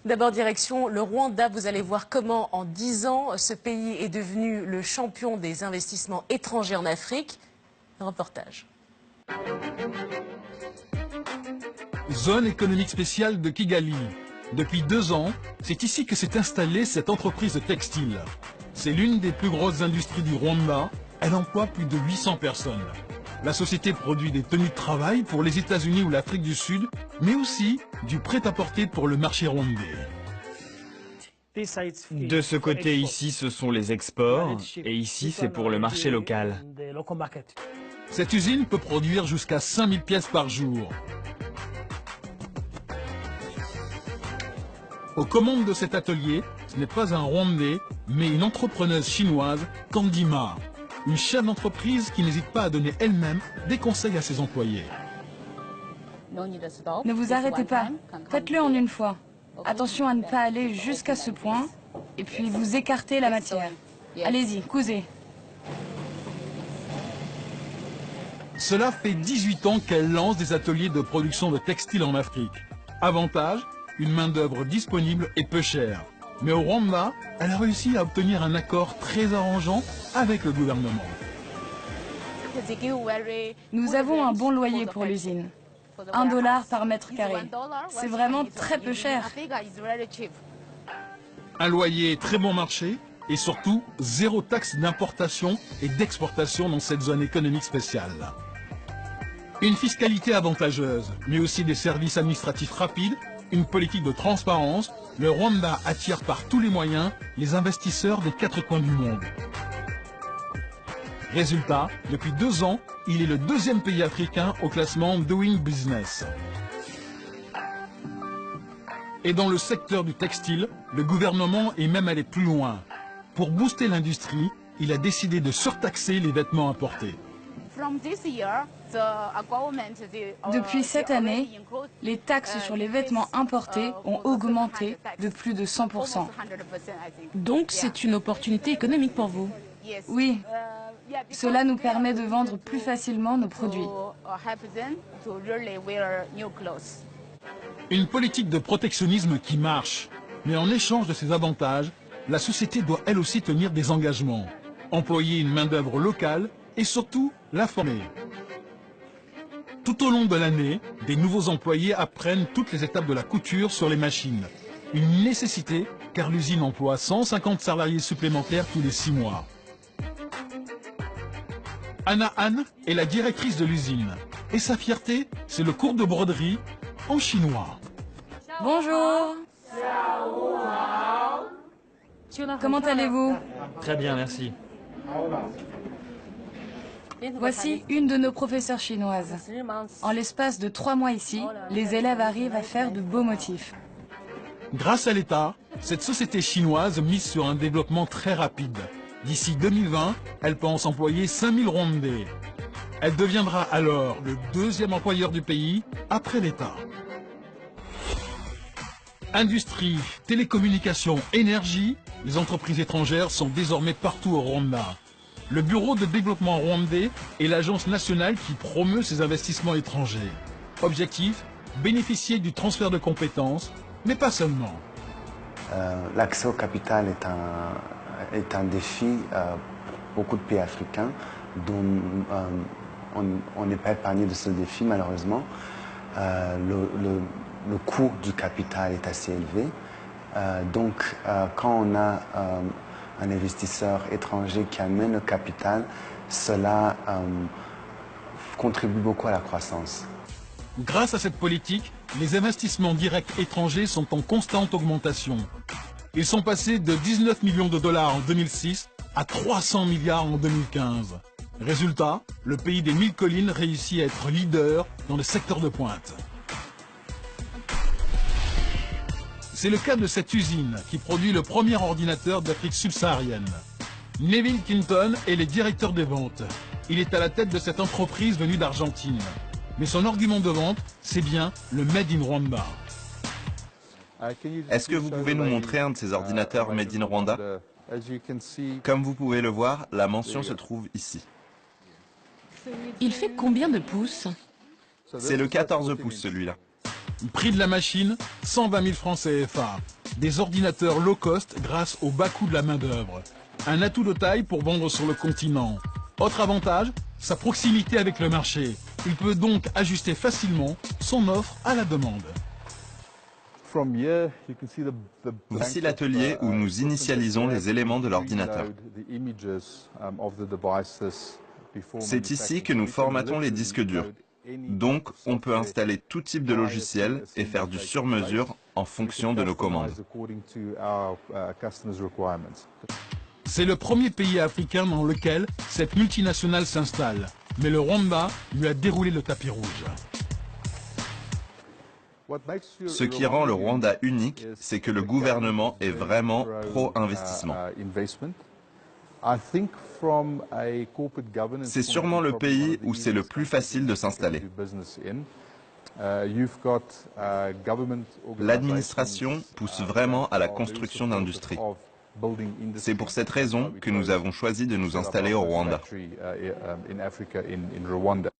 D'abord, direction le Rwanda. Vous allez voir comment, en 10 ans, ce pays est devenu le champion des investissements étrangers en Afrique. Un reportage. Zone économique spéciale de Kigali. Depuis 2 ans, c'est ici que s'est installée cette entreprise de textile. C'est l'une des plus grosses industries du Rwanda. Elle emploie plus de 800 personnes. La société produit des tenues de travail pour les États-Unis ou l'Afrique du Sud, mais aussi du prêt-à-porter pour le marché rwandais. De ce côté ici, ce sont les exports, et ici, c'est pour le marché local. Cette usine peut produire jusqu'à 5000 pièces par jour. Aux commandes de cet atelier, ce n'est pas un Rwandais, mais une entrepreneuse chinoise, Candy Ma. Une chef d'entreprise qui n'hésite pas à donner elle-même des conseils à ses employés. Ne vous arrêtez pas, faites-le en une fois. Attention à ne pas aller jusqu'à ce point, et puis vous écartez la matière. Allez-y, cousez. Cela fait 18 ans qu'elle lance des ateliers de production de textiles en Afrique. Avantage, une main-d'œuvre disponible et peu chère. Mais au Rwanda, elle a réussi à obtenir un accord très arrangeant avec le gouvernement. Nous avons un bon loyer pour l'usine. $1 par mètre carré. C'est vraiment très peu cher. Un loyer très bon marché et surtout 0 taxe d'importation et d'exportation dans cette zone économique spéciale. Une fiscalité avantageuse, mais aussi des services administratifs rapides, une politique de transparence, le Rwanda attire par tous les moyens les investisseurs des 4 coins du monde. Résultat, depuis 2 ans, il est le 2e pays africain au classement Doing Business. Et dans le secteur du textile, le gouvernement est même allé plus loin. Pour booster l'industrie, il a décidé de surtaxer les vêtements importés. Depuis cette année, les taxes sur les vêtements importés ont augmenté de plus de 100%. Donc, c'est une opportunité économique pour vous. Oui, cela nous permet de vendre plus facilement nos produits. Une politique de protectionnisme qui marche. Mais en échange de ces avantages, la société doit elle aussi tenir des engagements. Employer une main-d'œuvre locale et surtout la former. Tout au long de l'année, des nouveaux employés apprennent toutes les étapes de la couture sur les machines. Une nécessité car l'usine emploie 150 salariés supplémentaires tous les 6 mois. Anna Han est la directrice de l'usine. Et sa fierté, c'est le cours de broderie en chinois. Bonjour. Comment allez-vous? Très bien, merci. Voici une de nos professeurs chinoises. En l'espace de 3 mois ici, les élèves arrivent à faire de beaux motifs. Grâce à l'État, cette société chinoise mise sur un développement très rapide. D'ici 2020, elle pense employer 5000 Rwandais. Elle deviendra alors le 2e employeur du pays après l'État. Industrie, télécommunications, énergie, les entreprises étrangères sont désormais partout au Rwanda. Le Bureau de développement rwandais est l'agence nationale qui promeut ces investissements étrangers. Objectif, bénéficier du transfert de compétences, mais pas seulement. L'accès au capital est un défi pour beaucoup de pays africains dont on n'est pas épargné de ce défi malheureusement. Le coût du capital est assez élevé. Donc quand on a un investisseur étranger qui amène le capital, cela contribue beaucoup à la croissance. Grâce à cette politique, les investissements directs étrangers sont en constante augmentation. Ils sont passés de 19 millions de dollars en 2006 à 300 milliards en 2015. Résultat, le pays des 1000 collines réussit à être leader dans le secteur de pointe. C'est le cas de cette usine qui produit le premier ordinateur d'Afrique subsaharienne. Neville Quinton est le directeur des ventes. Il est à la tête de cette entreprise venue d'Argentine. Mais son argument de vente, c'est bien le Made in Rwanda. Est-ce que vous pouvez nous montrer un de ces ordinateurs Made in Rwanda? Comme vous pouvez le voir, la mention se trouve ici. Il fait combien de pouces? C'est le 14 pouces celui-là. Prix de la machine, 120 000 francs CFA. Des ordinateurs low cost grâce au bas coût de la main-d'œuvre. Un atout de taille pour vendre sur le continent. Autre avantage, sa proximité avec le marché. Il peut donc ajuster facilement son offre à la demande. Voici l'atelier où nous initialisons les éléments de l'ordinateur. C'est ici que nous formatons les disques durs. Donc, on peut installer tout type de logiciel et faire du sur-mesure en fonction de nos commandes. C'est le premier pays africain dans lequel cette multinationale s'installe. Mais le Rwanda lui a déroulé le tapis rouge. Ce qui rend le Rwanda unique, c'est que le gouvernement est vraiment pro-investissement. C'est sûrement le pays où c'est le plus facile de s'installer. L'administration pousse vraiment à la construction d'industries. C'est pour cette raison que nous avons choisi de nous installer au Rwanda.